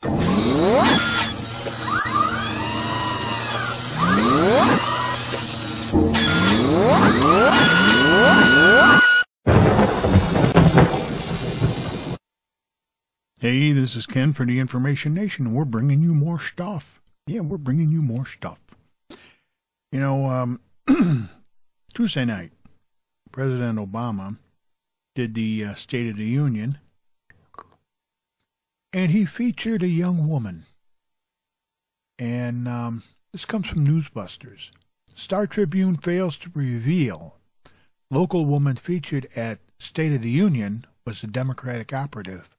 Hey, this is Ken for the Information Nation. We're bringing you more stuff. Yeah, we're bringing you more stuff. You know, Tuesday night, President Obama did the State of the Union, and he featured a young woman. And this comes from Newsbusters. Star Tribune fails to reveal local woman featured at State of the Union was a Democratic operative.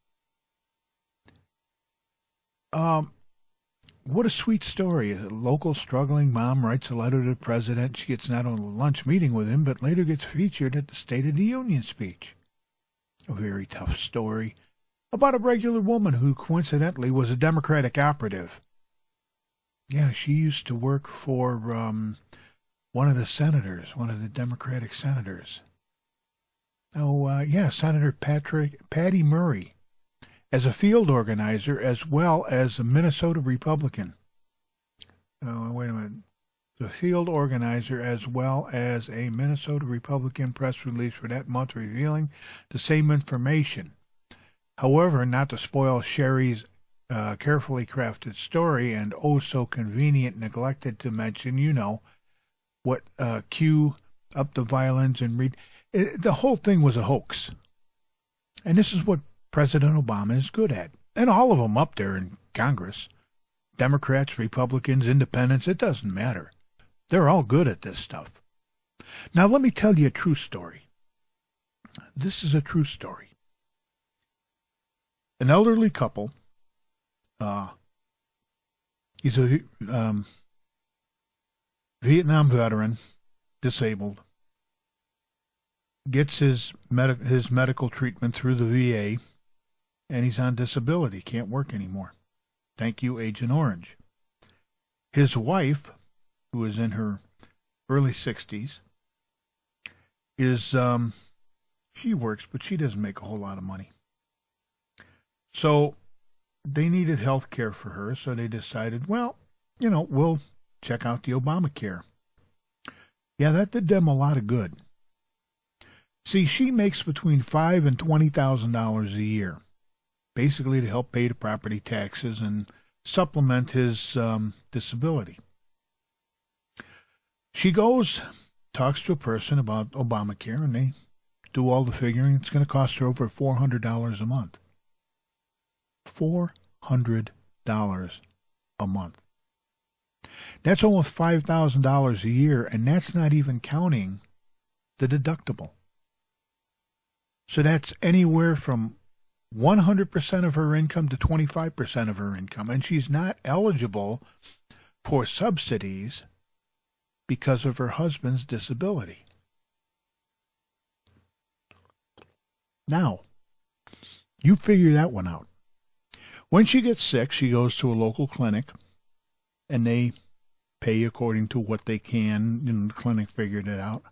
What a sweet story. A local struggling mom writes a letter to the president. She gets not only a lunch meeting with him, but later gets featured at the State of the Union speech. A very tough story about a regular woman who coincidentally was a Democratic operative. Yeah, she used to work for one of the senators, one of the Democratic senators. Senator Patty Murray, as a field organizer as well as a Minnesota Republican. Wait a minute. The field organizer as well as a Minnesota Republican press release for that month revealing the same information. However, not to spoil Sherry's carefully crafted story and oh so convenient neglected to mention, what cue up the violins and read. The whole thing was a hoax. And this is what President Obama is good at. And all of them up there in Congress. Democrats, Republicans, Independents, it doesn't matter. They're all good at this stuff. Now let me tell you a true story. This is a true story. An elderly couple, he's a Vietnam veteran, disabled, gets his medical treatment through the VA, and he's on disability, can't work anymore. Thank you, Agent Orange. His wife, who is in her early 60s, she works, but she doesn't make a whole lot of money. So they needed health care for her, so they decided, we'll check out the Obamacare. Yeah, that did them a lot of good. See, she makes between $5,000 and $20,000 a year, basically to help pay the property taxes and supplement his disability. She goes, talks to a person about Obamacare, and they do all the figuring. It's going to cost her over $400 a month. $400 a month. That's almost $5,000 a year, and that's not even counting the deductible. So that's anywhere from 100% of her income to 25% of her income, and she's not eligible for subsidies because of her husband's disability. Now, you figure that one out. When she gets sick, she goes to a local clinic, and they pay according to what they can. The clinic figured it out.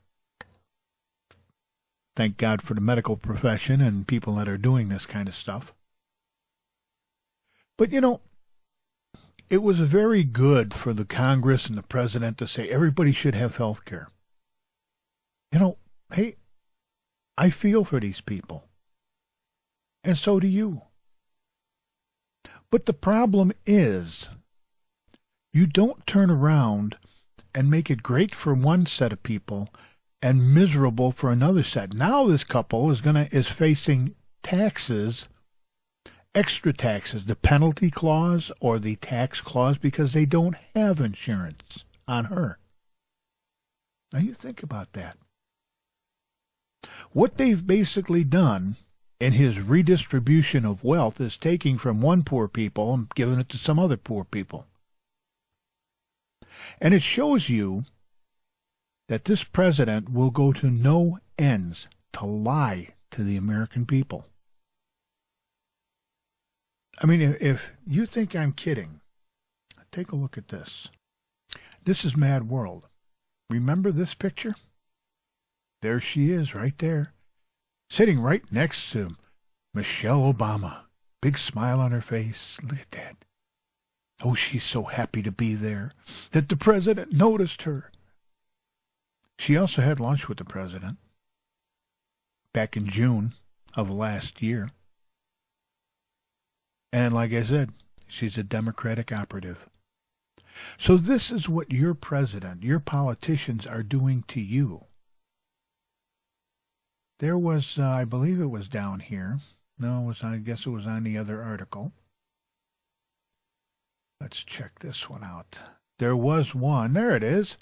Thank God for the medical profession and people that are doing this kind of stuff. But, it was very good for the Congress and the president to say everybody should have health care. Hey, I feel for these people. And so do you. But the problem is, you don't turn around and make it great for one set of people and miserable for another set. Now this couple is facing taxes, extra taxes, the penalty clause or the tax clause, because they don't have insurance on her. Now you think about that. What they've basically done in his redistribution of wealth is taking from one poor people and giving it to some other poor people. And it shows you that this president will go to no ends to lie to the American people. I mean, if you think I'm kidding, take a look at this. This is Mad World. Remember this picture? There she is, right there, sitting right next to Michelle Obama. Big smile on her face. Look at that. Oh, she's so happy to be there that the president noticed her. She also had lunch with the president back in June of last year. And like I said, she's a Democratic operative. So this is what your president, your politicians are doing to you. There was, I believe it was down here. No, I guess it was on the other article. Let's check this one out. There was one. There it is.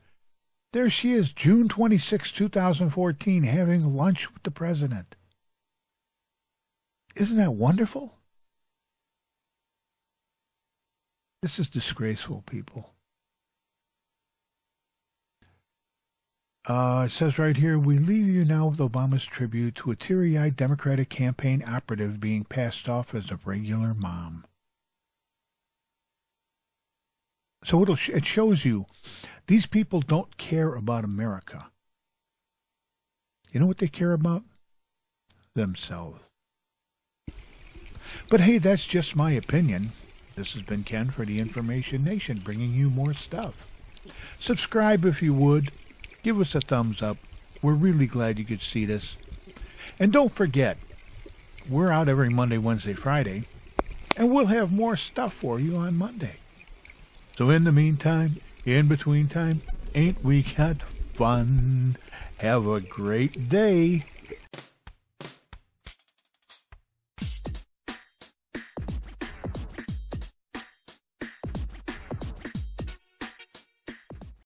There she is, June 26, 2014, having lunch with the president. Isn't that wonderful? This is disgraceful, people. It says right here, we leave you now with Obama's tribute to a teary-eyed Democratic campaign operative being passed off as a regular mom. So it shows you, these people don't care about America. You know what they care about? Themselves. But hey, that's just my opinion. This has been Ken for the Information Nation, bringing you more stuff. Subscribe if you would. Give us a thumbs up. We're really glad you could see this. And don't forget, we're out every Monday, Wednesday, Friday, and we'll have more stuff for you on Monday. So in the meantime, in between time, ain't we got fun? Have a great day.